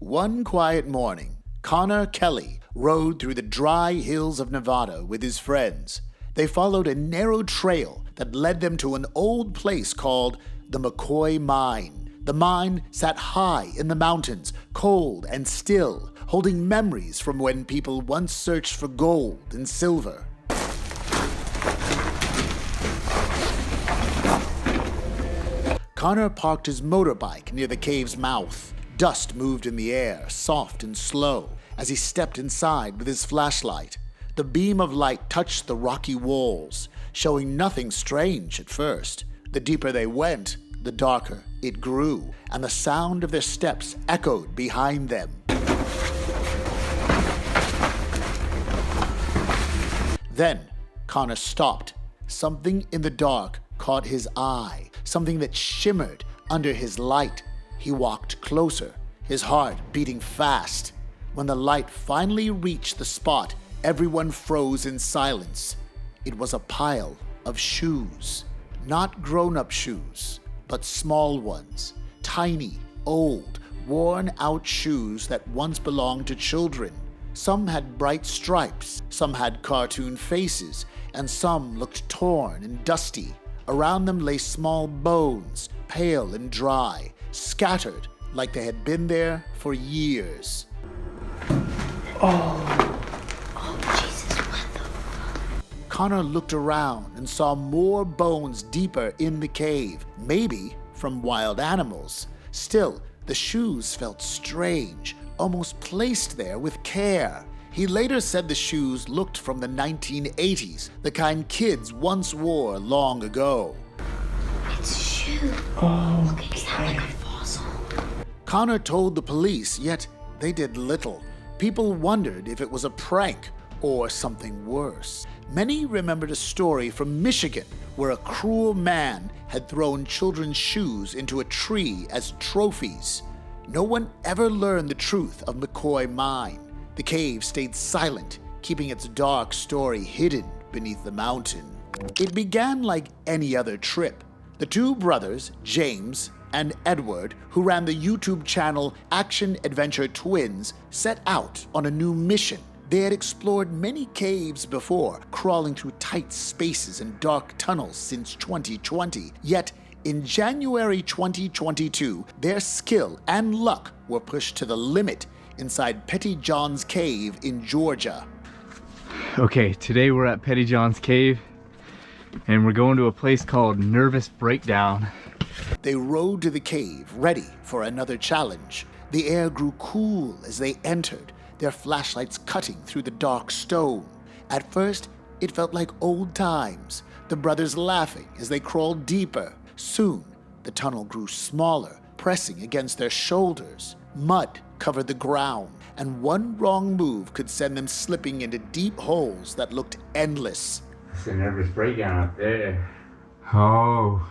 One quiet morning, Connor Kelly rode through the dry hills of Nevada with his friends. They followed a narrow trail that led them to an old place called the McCoy Mine. The mine sat high in the mountains, cold and still, holding memories from when people once searched for gold and silver. Connor parked his motorbike near the cave's mouth. Dust moved in the air, soft and slow, as he stepped inside with his flashlight. The beam of light touched the rocky walls, showing nothing strange at first. The deeper they went, the darker it grew, and the sound of their steps echoed behind them. Then, Connor stopped. Something in the dark caught his eye, something that shimmered under his light. He walked closer, his heart beating fast. When the light finally reached the spot, everyone froze in silence. It was a pile of shoes. Not grown-up shoes, but small ones. Tiny, old, worn-out shoes that once belonged to children. Some had bright stripes, some had cartoon faces, and some looked torn and dusty. Around them lay small bones, pale and dry, scattered like they had been there for years. Oh, Jesus, what the fuck? Connor looked around and saw more bones deeper in the cave, maybe from wild animals. Still, the shoes felt strange, almost placed there with care. He later said the shoes looked from the 1980s, the kind kids once wore long ago. It's a shoe. Oh, Look, is that like a fossil? Connor told the police, yet they did little. People wondered if it was a prank or something worse. Many remembered a story from Michigan where a cruel man had thrown children's shoes into a tree as trophies. No one ever learned the truth of McCoy Mine. The cave stayed silent, keeping its dark story hidden beneath the mountain. It began like any other trip. The two brothers, James and Edward, who ran the YouTube channel Action Adventure Twins, set out on a new mission. They had explored many caves before, crawling through tight spaces and dark tunnels since 2020. Yet, in January 2022, their skill and luck were pushed to the limit inside Petty John's Cave in Georgia. Okay, today we're at Petty John's Cave and we're going to a place called Nervous Breakdown. They rode to the cave, ready for another challenge. The air grew cool as they entered, their flashlights cutting through the dark stone. At first, it felt like old times, the brothers laughing as they crawled deeper. Soon, the tunnel grew smaller, pressing against their shoulders. Mud covered the ground, and one wrong move could send them slipping into deep holes that looked endless. It's a nervous breakdown up there. Oh,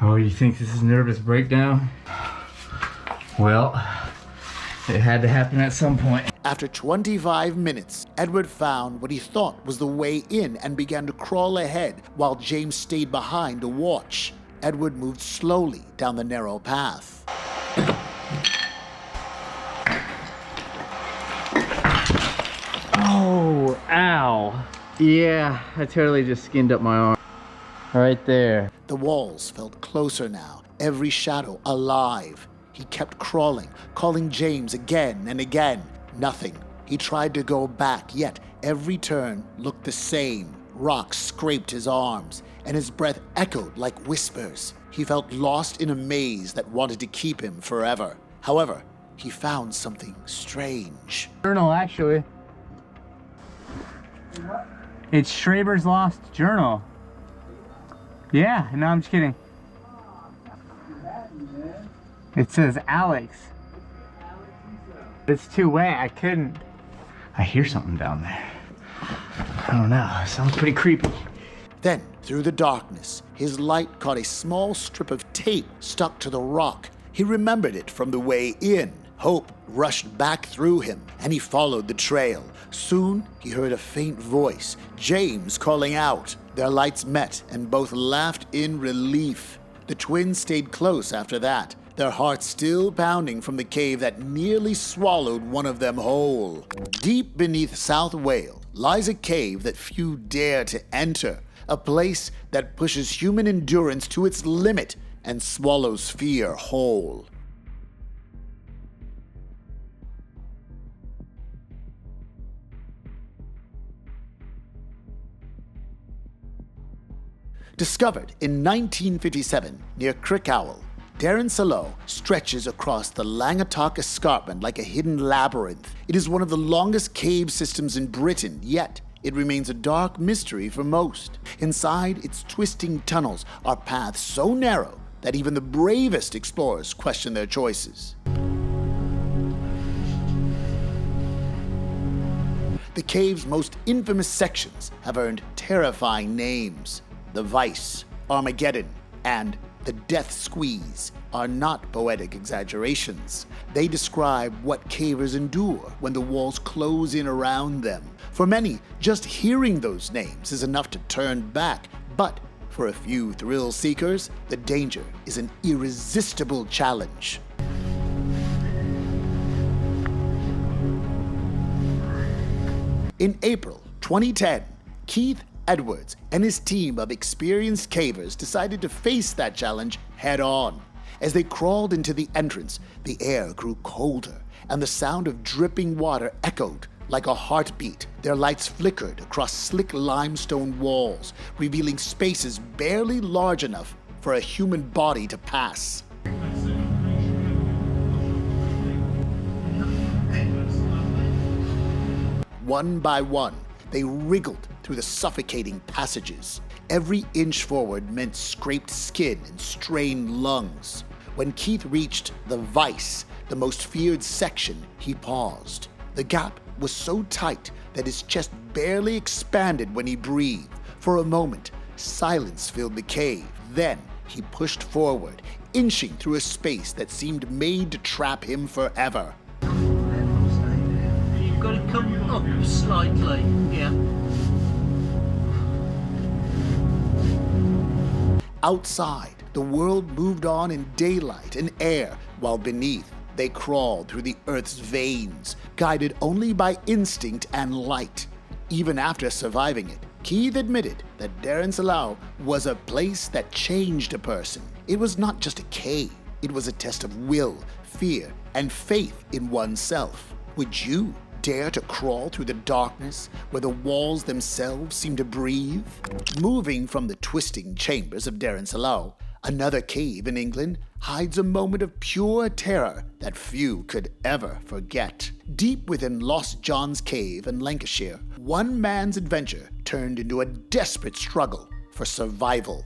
you think this is nervous breakdown? Well, it had to happen at some point. After 25 minutes, Edward found what he thought was the way in and began to crawl ahead while James stayed behind to watch. Edward moved slowly down the narrow path. Oh, ow. Yeah, I totally just skinned up my arm. Right there. The walls felt closer now, every shadow alive. He kept crawling, calling James again and again. Nothing. He tried to go back, yet every turn looked the same. Rocks scraped his arms, and his breath echoed like whispers. He felt lost in a maze that wanted to keep him forever. However, he found something strange. Journal, actually. It's Schraber's Lost Journal. Yeah, no, I'm just kidding. It says Alex. It's too wet, I couldn't. I hear something down there. I don't know, it sounds pretty creepy. Then, through the darkness, his light caught a small strip of tape stuck to the rock. He remembered it from the way in. Hope rushed back through him, and he followed the trail. Soon, he heard a faint voice, James calling out. Their lights met, and both laughed in relief. The twins stayed close after that. their hearts still pounding from the cave that nearly swallowed one of them whole. Deep beneath South Wales lies a cave that few dare to enter, a place that pushes human endurance to its limit and swallows fear whole. Discovered in 1957 near Crickowell, Daren Cilau stretches across the Langatok Escarpment like a hidden labyrinth. It is one of the longest cave systems in Britain, yet it remains a dark mystery for most. Inside its twisting tunnels are paths so narrow that even the bravest explorers question their choices. The cave's most infamous sections have earned terrifying names. The Vice, Armageddon, and the Death Squeeze are not poetic exaggerations. They describe what cavers endure when the walls close in around them. For many, just hearing those names is enough to turn back, but for a few thrill seekers, the danger is an irresistible challenge. In April 2010, Keith Edwards and his team of experienced cavers decided to face that challenge head-on. As they crawled into the entrance, the air grew colder, and the sound of dripping water echoed like a heartbeat. Their lights flickered across slick limestone walls, revealing spaces barely large enough for a human body to pass. One by one, they wriggled through the suffocating passages. Every inch forward meant scraped skin and strained lungs. When Keith reached the Vice, the most feared section, he paused. The gap was so tight that his chest barely expanded when he breathed. For a moment, silence filled the cave. Then he pushed forward, inching through a space that seemed made to trap him forever. You've got to come up slightly, yeah. Outside, the world moved on in daylight and air, while beneath, they crawled through the earth's veins, guided only by instinct and light. Even after surviving it, Keith admitted that Daren Cilau was a place that changed a person. It was not just a cave, it was a test of will, fear, and faith in oneself. Would you dare to crawl through the darkness where the walls themselves seem to breathe? Moving from the twisting chambers of Daren Cilau, another cave in England hides a moment of pure terror that few could ever forget. Deep within Lost John's Cave in Lancashire, one man's adventure turned into a desperate struggle for survival.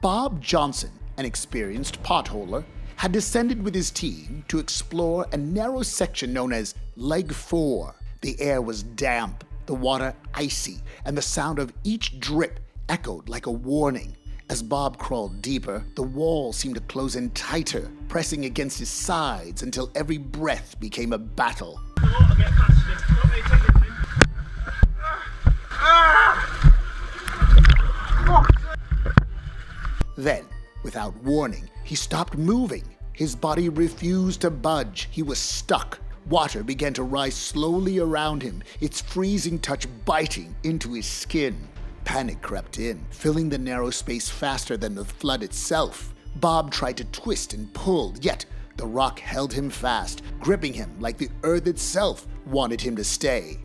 Bob Johnson, an experienced potholer, had descended with his team to explore a narrow section known as Leg 4. The air was damp, the water icy, and the sound of each drip echoed like a warning. As Bob crawled deeper, the wall seemed to close in tighter, pressing against his sides until every breath became a battle. Then, without warning, he stopped moving. His body refused to budge. He was stuck. Water began to rise slowly around him, its freezing touch biting into his skin. Panic crept in, filling the narrow space faster than the flood itself. Bob tried to twist and pull, yet the rock held him fast, gripping him like the earth itself wanted him to stay.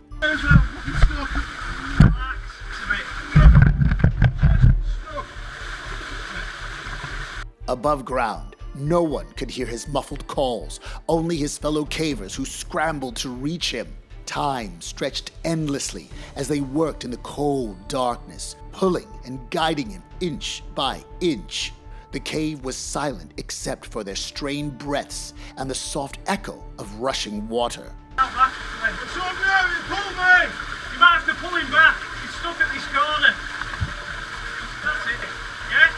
Above ground, no one could hear his muffled calls, only his fellow cavers who scrambled to reach him. Time stretched endlessly as they worked in the cold darkness, pulling and guiding him inch by inch. The cave was silent except for their strained breaths and the soft echo of rushing water. It's over there, pull me! You might have to pull him back. He's stuck at this corner. That's it. Yeah?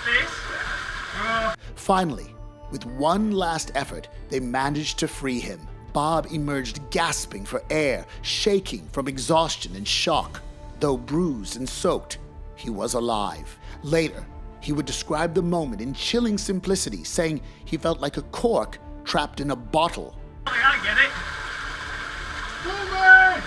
This? Finally, with one last effort, they managed to free him. Bob emerged gasping for air, shaking from exhaustion and shock. Though bruised and soaked, he was alive. Later, he would describe the moment in chilling simplicity, saying he felt like a cork trapped in a bottle. I get it. Pull in!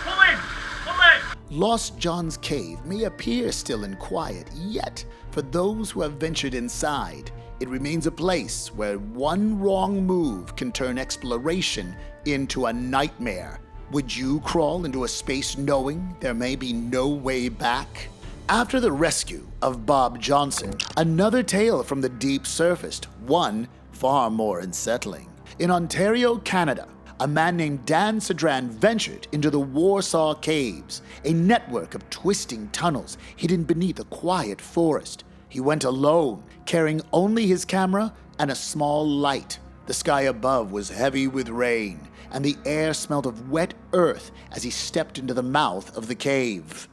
Pull in! Pull in! Lost John's Cave may appear still and quiet, yet for those who have ventured inside, it remains a place where one wrong move can turn exploration into a nightmare. Would you crawl into a space knowing there may be no way back? After the rescue of Bob Johnson, another tale from the deep surfaced, one far more unsettling. In Ontario, Canada, a man named Daren Sedran ventured into the Warsaw Caves, a network of twisting tunnels hidden beneath a quiet forest. He went alone, carrying only his camera and a small light. The sky above was heavy with rain, and the air smelled of wet earth as he stepped into the mouth of the cave.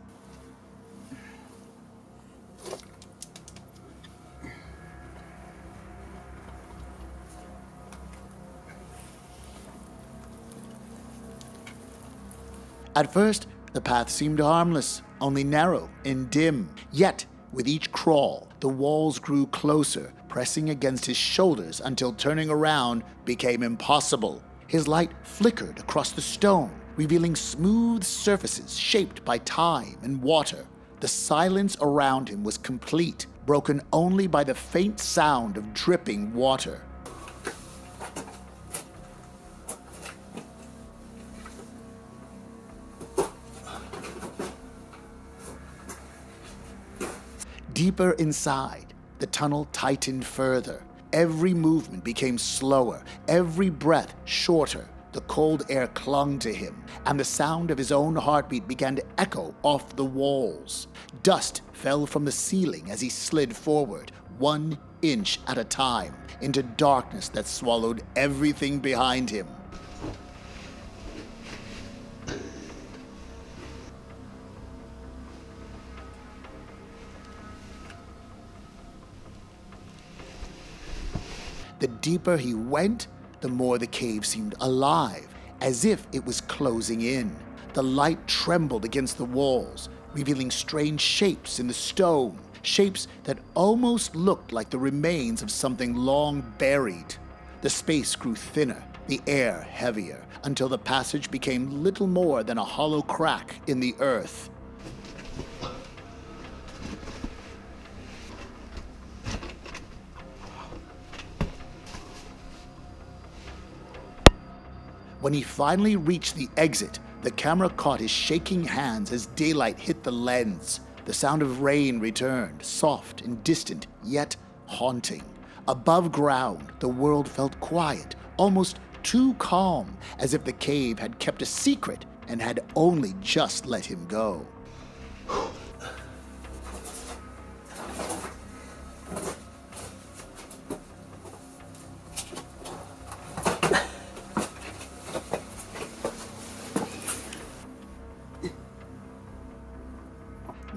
At first, the path seemed harmless, only narrow and dim. Yet, with each crawl, the walls grew closer, pressing against his shoulders until turning around became impossible. His light flickered across the stone, revealing smooth surfaces shaped by time and water. The silence around him was complete, broken only by the faint sound of dripping water. Deeper inside, the tunnel tightened further. Every movement became slower, every breath shorter. The cold air clung to him, and the sound of his own heartbeat began to echo off the walls. Dust fell from the ceiling as he slid forward, 1 inch at a time, into darkness that swallowed everything behind him. The deeper he went, the more the cave seemed alive, as if it was closing in. The light trembled against the walls, revealing strange shapes in the stone, shapes that almost looked like the remains of something long buried. The space grew thinner, the air heavier, until the passage became little more than a hollow crack in the earth. When he finally reached the exit, the camera caught his shaking hands as daylight hit the lens. The sound of rain returned, soft and distant, yet haunting. Above ground, the world felt quiet, almost too calm, as if the cave had kept a secret and had only just let him go.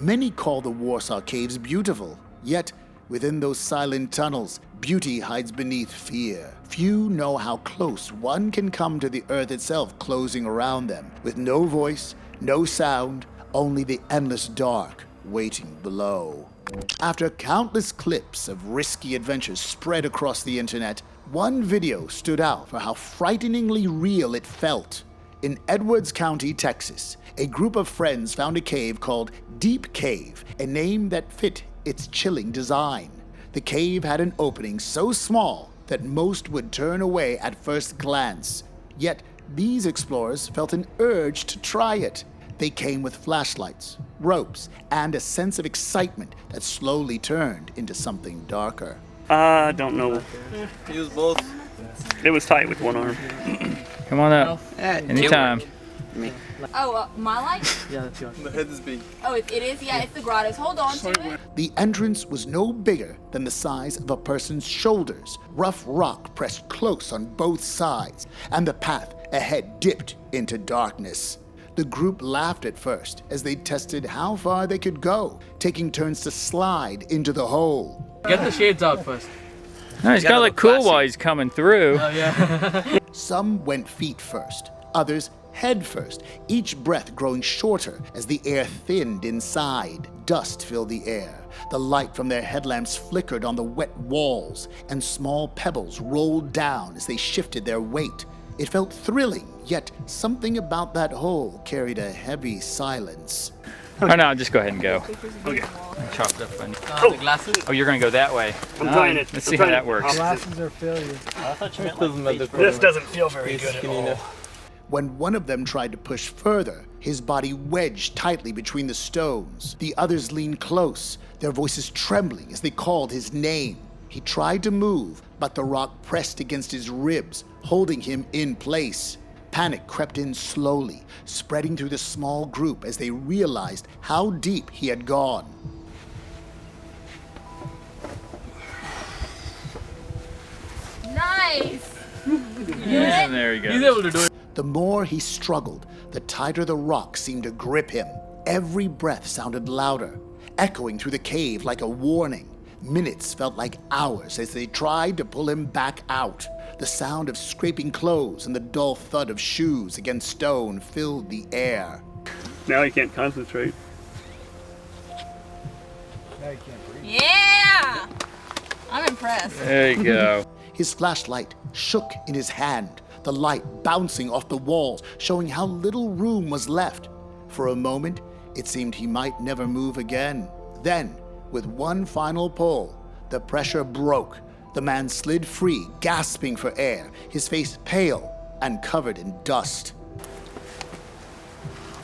Many call the Warsaw Caves beautiful, yet within those silent tunnels, beauty hides beneath fear. Few know how close one can come to the earth itself closing around them, with no voice, no sound, only the endless dark waiting below. After countless clips of risky adventures spread across the internet, one video stood out for how frighteningly real it felt. In Edwards County, Texas, a group of friends found a cave called Deep Cave, a name that fit its chilling design. The cave had an opening so small that most would turn away at first glance. Yet these explorers felt an urge to try it. They came with flashlights, ropes, and a sense of excitement that slowly turned into something darker. I don't know. Use both. It was tight with one arm. Come on up. Anytime. Oh, my light? Yeah, that's yours. The head is big. Oh, it is? Yeah, it's the grottos. Hold on to it. The entrance was no bigger than the size of a person's shoulders. Rough rock pressed close on both sides, and the path ahead dipped into darkness. The group laughed at first as they tested how far they could go, taking turns to slide into the hole. Get the shades out first. No, he's gotta look cool while he's coming through. Oh, yeah. Some went feet first, others head first, each breath growing shorter as the air thinned inside. Dust filled the air. The light from their headlamps flickered on the wet walls, and small pebbles rolled down as they shifted their weight. It felt thrilling, yet something about that hole carried a heavy silence. Oh no, just go ahead and go. Okay. Chop it up. The glasses? Oh, you're gonna go that way. I'm trying it. Let's see how that works. Glasses are failure. This doesn't feel very good at all. When one of them tried to push further, his body wedged tightly between the stones. The others leaned close, their voices trembling as they called his name. He tried to move, but the rock pressed against his ribs, holding him in place. Panic crept in slowly, spreading through the small group as they realized how deep he had gone. Nice. And there you go. He's able to do it. The more he struggled, the tighter the rock seemed to grip him. Every breath sounded louder, echoing through the cave like a warning. Minutes felt like hours as they tried to pull him back out. The sound of scraping clothes and the dull thud of shoes against stone filled the air. Now I can't concentrate. Yeah. I'm impressed. There you go. His flashlight shook in his hand, the light bouncing off the walls, showing how little room was left. For a moment, it seemed he might never move again. Then, with one final pull, the pressure broke. The man slid free, gasping for air, his face pale and covered in dust.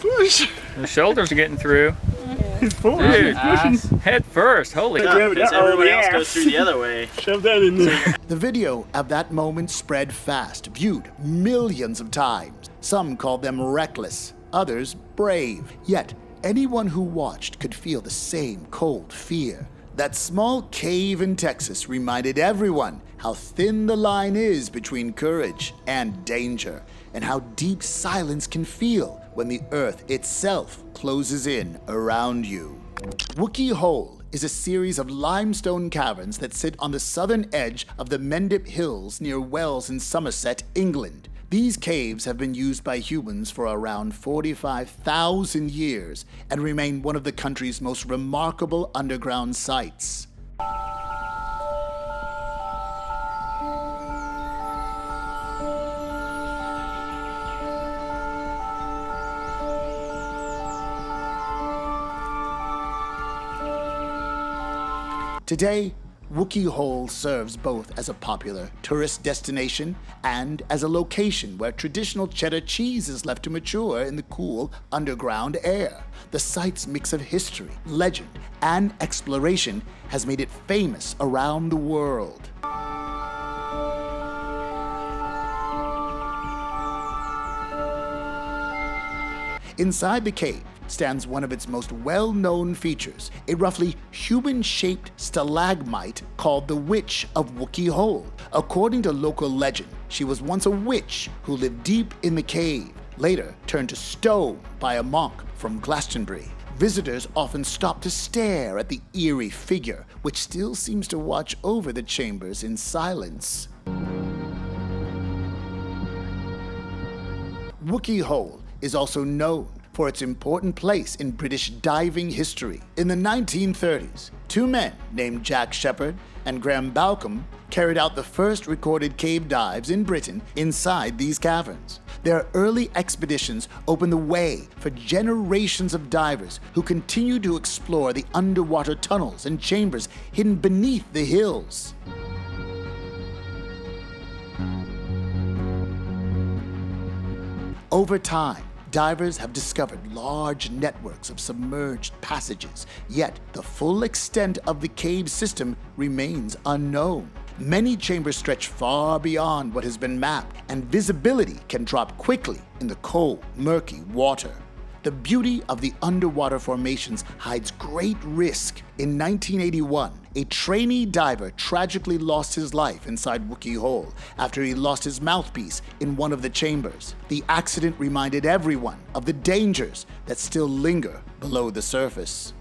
The shoulders are getting through. Dude, head first. Holy cow. Everybody else goes through the other way. Shove that in there. The video of that moment spread fast, viewed millions of times. Some called them reckless, others brave. Yet, anyone who watched could feel the same cold fear. That small cave in Texas reminded everyone how thin the line is between courage and danger, and how deep silence can feel when the earth itself closes in around you. Wookey Hole is a series of limestone caverns that sit on the southern edge of the Mendip Hills near Wells in Somerset, England. These caves have been used by humans for around 45,000 years and remain one of the country's most remarkable underground sites. Today, Wookey Hole serves both as a popular tourist destination and as a location where traditional cheddar cheese is left to mature in the cool underground air. The site's mix of history, legend, and exploration has made it famous around the world. Inside the cave stands one of its most well-known features, a roughly human-shaped stalagmite called the Witch of Wookey Hole. According to local legend, she was once a witch who lived deep in the cave, later turned to stone by a monk from Glastonbury. Visitors often stop to stare at the eerie figure, which still seems to watch over the chambers in silence. Wookey Hole is also known for its important place in British diving history. In the 1930s, two men named Jack Shepherd and Graham Balcom carried out the first recorded cave dives in Britain inside these caverns. Their early expeditions opened the way for generations of divers who continued to explore the underwater tunnels and chambers hidden beneath the hills. Over time, divers have discovered large networks of submerged passages, yet the full extent of the cave system remains unknown. Many chambers stretch far beyond what has been mapped, and visibility can drop quickly in the cold, murky water. The beauty of the underwater formations hides great risk. In 1981, a trainee diver tragically lost his life inside Wookey Hole after he lost his mouthpiece in one of the chambers. The accident reminded everyone of the dangers that still linger below the surface.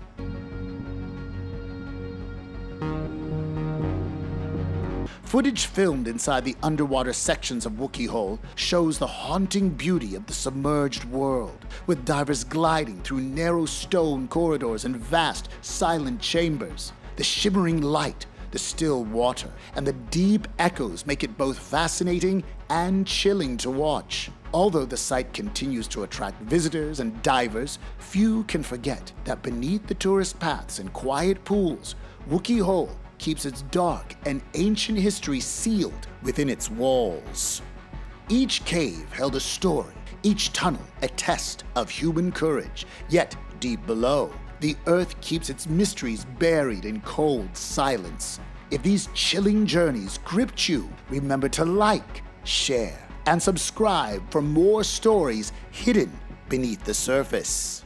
Footage filmed inside the underwater sections of Wookey Hole shows the haunting beauty of the submerged world, with divers gliding through narrow stone corridors and vast, silent chambers. The shimmering light, the still water, and the deep echoes make it both fascinating and chilling to watch. Although the site continues to attract visitors and divers, few can forget that beneath the tourist paths and quiet pools, Wookey Hole keeps its dark and ancient history sealed within its walls. Each cave held a story, each tunnel a test of human courage, yet deep below, the earth keeps its mysteries buried in cold silence. If these chilling journeys gripped you, remember to like, share, and subscribe for more stories hidden beneath the surface.